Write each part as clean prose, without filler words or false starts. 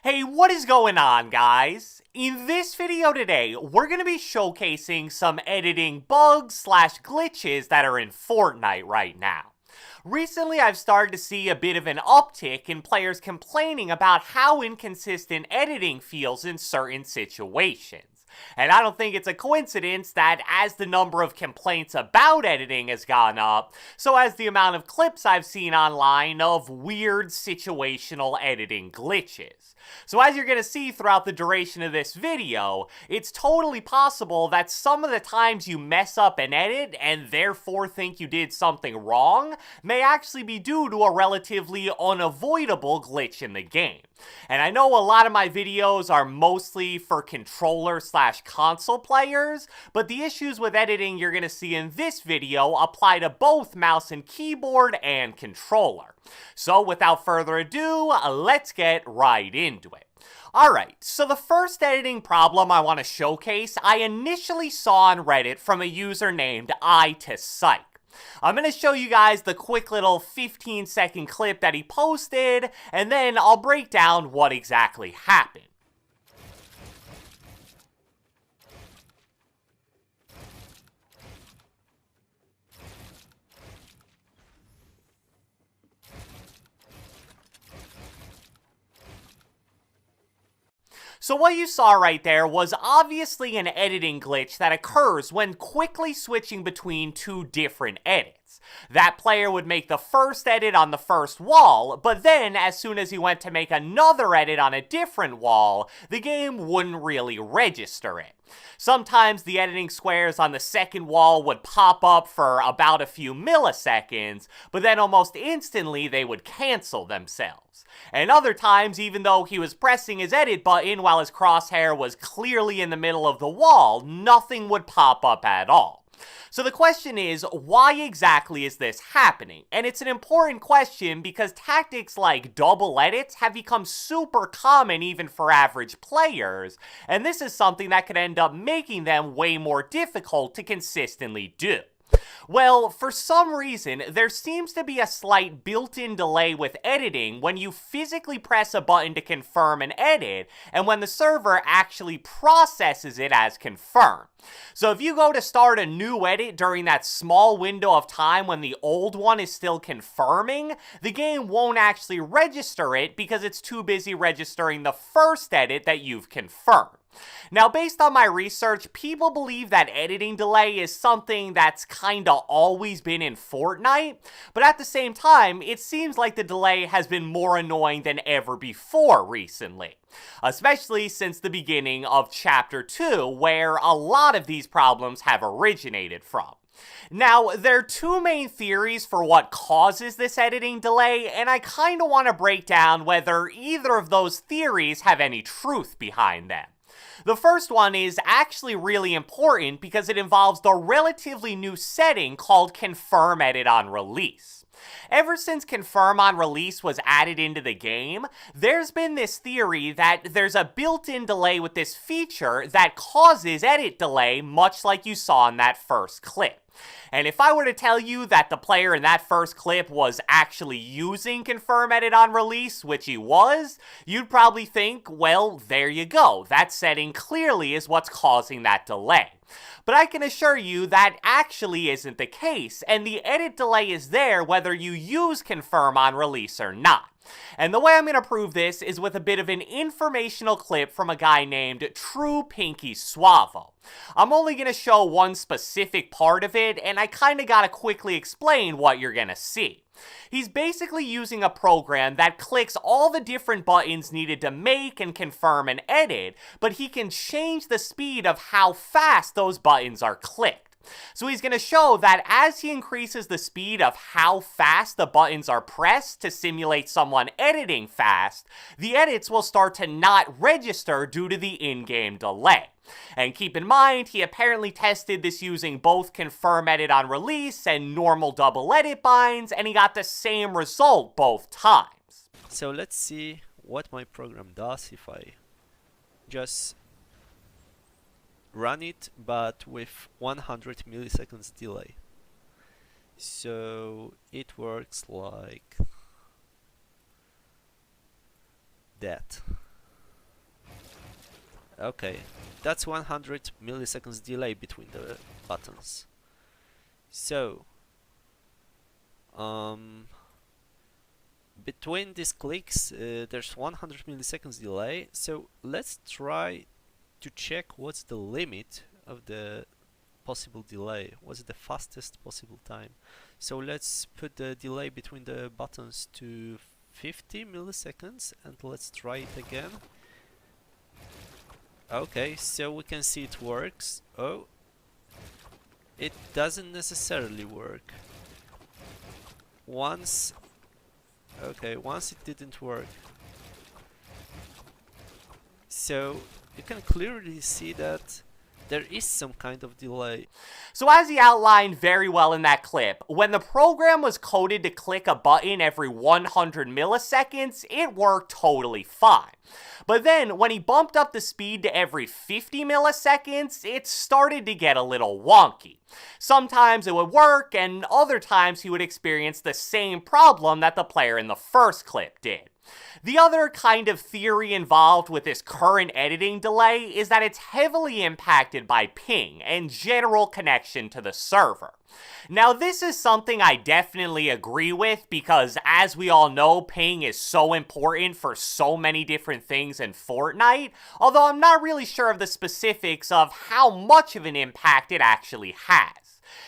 Hey, what is going on, guys? In this video today, we're going to be showcasing some editing bugs slash glitches that are in Fortnite right now. Recently, I've started to see a bit of an uptick in players complaining about how inconsistent editing feels in certain situations. And I don't think it's a coincidence that as the number of complaints about editing has gone up, so has the amount of clips I've seen online of weird situational editing glitches. So as you're going to see throughout the duration of this video, it's totally possible that some of the times you mess up an edit and therefore think you did something wrong may actually be due to a relatively unavoidable glitch in the game. And I know a lot of my videos are mostly for controller slash console players, but the issues with editing you're going to see in this video apply to both mouse and keyboard and controller. So without further ado, let's get right into it. Alright, so the first editing problem I want to showcase I initially saw on Reddit from a user named I2Psych. I'm going to show you guys the quick little 15-second clip that he posted, and then I'll break down what exactly happened. So what you saw right there was obviously an editing glitch that occurs when quickly switching between two different edits. That player would make the first edit on the first wall, but then as soon as he went to make another edit on a different wall, the game wouldn't really register it. Sometimes the editing squares on the second wall would pop up for about a few milliseconds, but then almost instantly they would cancel themselves. And other times, even though he was pressing his edit button while his crosshair was clearly in the middle of the wall, nothing would pop up at all. So the question is, why exactly is this happening? And it's an important question because tactics like double edits have become super common even for average players, and this is something that could end up making them way more difficult to consistently do. Well, for some reason, there seems to be a slight built-in delay with editing when you physically press a button to confirm an edit and when the server actually processes it as confirmed. So if you go to start a new edit during that small window of time when the old one is still confirming, the game won't actually register it because it's too busy registering the first edit that you've confirmed. Now, based on my research, people believe that editing delay is something that's kinda always been in Fortnite, but at the same time, it seems like the delay has been more annoying than ever before recently. Especially since the beginning of Chapter 2, where a lot of these problems have originated from. Now, there are two main theories for what causes this editing delay, and I kinda want to break down whether either of those theories have any truth behind them. The first one is actually really important because it involves the relatively new setting called Confirm Edit on Release. Ever since Confirm on Release was added into the game, there's been this theory that there's a built-in delay with this feature that causes edit delay, much like you saw in that first clip. And if I were to tell you that the player in that first clip was actually using Confirm Edit on Release, which he was, you'd probably think, well, there you go. That setting clearly is what's causing that delay. But I can assure you that actually isn't the case, and the edit delay is there whether you use Confirm on Release or not. And the way I'm going to prove this is with a bit of an informational clip from a guy named True Pinky Suavo. I'm only going to show one specific part of it, and I kinda gotta quickly explain what you're gonna see. He's basically using a program that clicks all the different buttons needed to make and confirm an edit, but he can change the speed of how fast those buttons are clicked. So he's going to show that as he increases the speed of how fast the buttons are pressed to simulate someone editing fast, the edits will start to not register due to the in-game delay. And keep in mind, he apparently tested this using both Confirm Edit on Release and normal double edit binds, and he got the same result both times. So let's see what my program does if I just run it, but with 100 milliseconds delay. So it works like that. Okay, that's 100 milliseconds delay between the buttons. So, between these clicks, there's 100 milliseconds delay. So let's try to check what's the limit of the possible delay. What's the fastest possible time? So let's put the delay between the buttons to 50 milliseconds and let's try it again. Okay, so we can see it works. Oh, it doesn't necessarily work. Once it didn't work. So you can clearly see that there is some kind of delay. So as he outlined very well in that clip, when the program was coded to click a button every 100 milliseconds, it worked totally fine. But then, when he bumped up the speed to every 50 milliseconds, it started to get a little wonky. Sometimes it would work, and other times he would experience the same problem that the player in the first clip did. The other kind of theory involved with this current editing delay is that it's heavily impacted by ping and general connection to the server. Now, this is something I definitely agree with because, as we all know, ping is so important for so many different things in Fortnite, although I'm not really sure of the specifics of how much of an impact it actually has.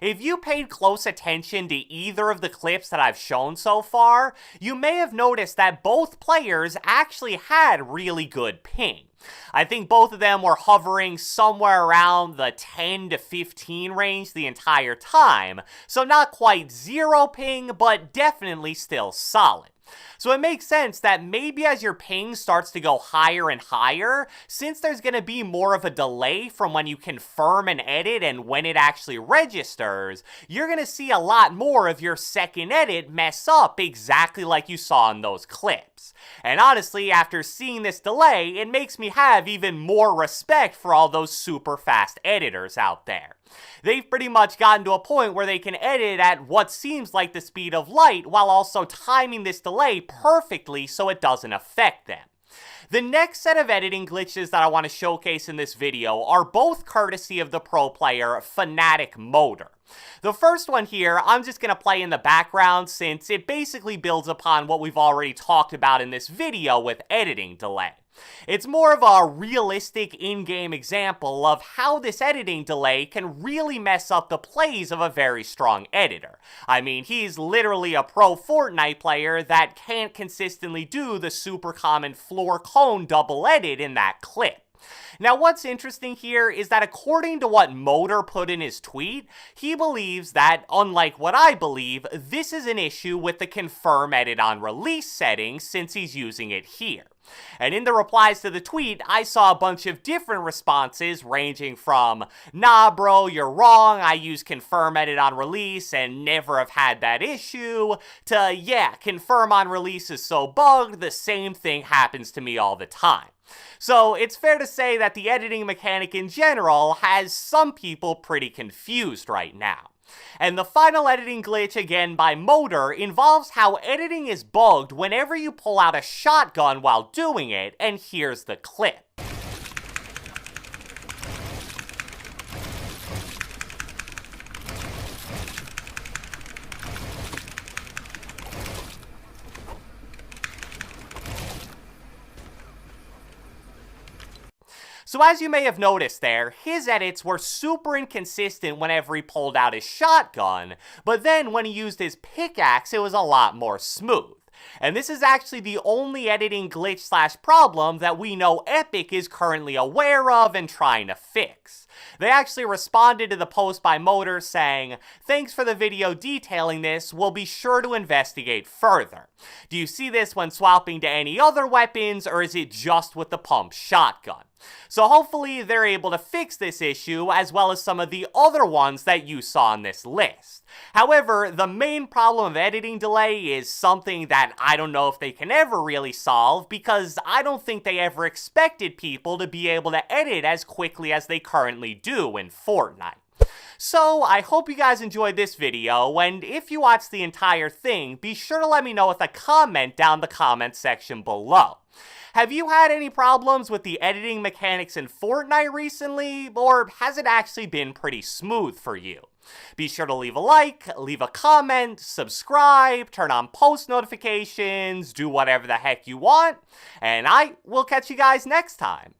If you paid close attention to either of the clips that I've shown so far, you may have noticed that both players actually had really good ping. I think both of them were hovering somewhere around the 10 to 15 range the entire time, so not quite zero ping, but definitely still solid. So it makes sense that maybe as your ping starts to go higher and higher, since there's going to be more of a delay from when you confirm an edit and when it actually registers, you're going to see a lot more of your second edit mess up exactly like you saw in those clips. And honestly, after seeing this delay, it makes me have even more respect for all those super fast editors out there. They've pretty much gotten to a point where they can edit at what seems like the speed of light while also timing this delay perfectly so it doesn't affect them. The next set of editing glitches that I want to showcase in this video are both courtesy of the pro player Fanatic Motor. The first one here, I'm just going to play in the background since it basically builds upon what we've already talked about in this video with editing delay. It's more of a realistic in-game example of how this editing delay can really mess up the plays of a very strong editor. I mean, he's literally a pro Fortnite player that can't consistently do the super common floor cone double edit in that clip. Now, what's interesting here is that according to what Motor put in his tweet, he believes that, unlike what I believe, this is an issue with the confirm edit on release setting since he's using it here. And in the replies to the tweet, I saw a bunch of different responses ranging from, nah bro, you're wrong, I use confirm edit on release and never have had that issue, to yeah, confirm on release is so bugged, the same thing happens to me all the time. So it's fair to say that the editing mechanic in general has some people pretty confused right now. And the final editing glitch, again by Motor, involves how editing is bugged whenever you pull out a shotgun while doing it, and here's the clip. So as you may have noticed there, his edits were super inconsistent whenever he pulled out his shotgun, but then when he used his pickaxe, it was a lot more smooth. And this is actually the only editing glitch / problem that we know Epic is currently aware of and trying to fix. They actually responded to the post by Motor saying, "Thanks for the video detailing this, we'll be sure to investigate further. Do you see this when swapping to any other weapons, or is it just with the pump shotgun?" So hopefully they're able to fix this issue as well as some of the other ones that you saw on this list. However, the main problem of editing delay is something that I don't know if they can ever really solve because I don't think they ever expected people to be able to edit as quickly as they currently do in Fortnite. So I hope you guys enjoyed this video, and if you watched the entire thing, be sure to let me know with a comment down the comment section below. Have you had any problems with the editing mechanics in Fortnite recently, or has it actually been pretty smooth for you? Be sure to leave a like, leave a comment, subscribe, turn on post notifications, do whatever the heck you want, and I will catch you guys next time.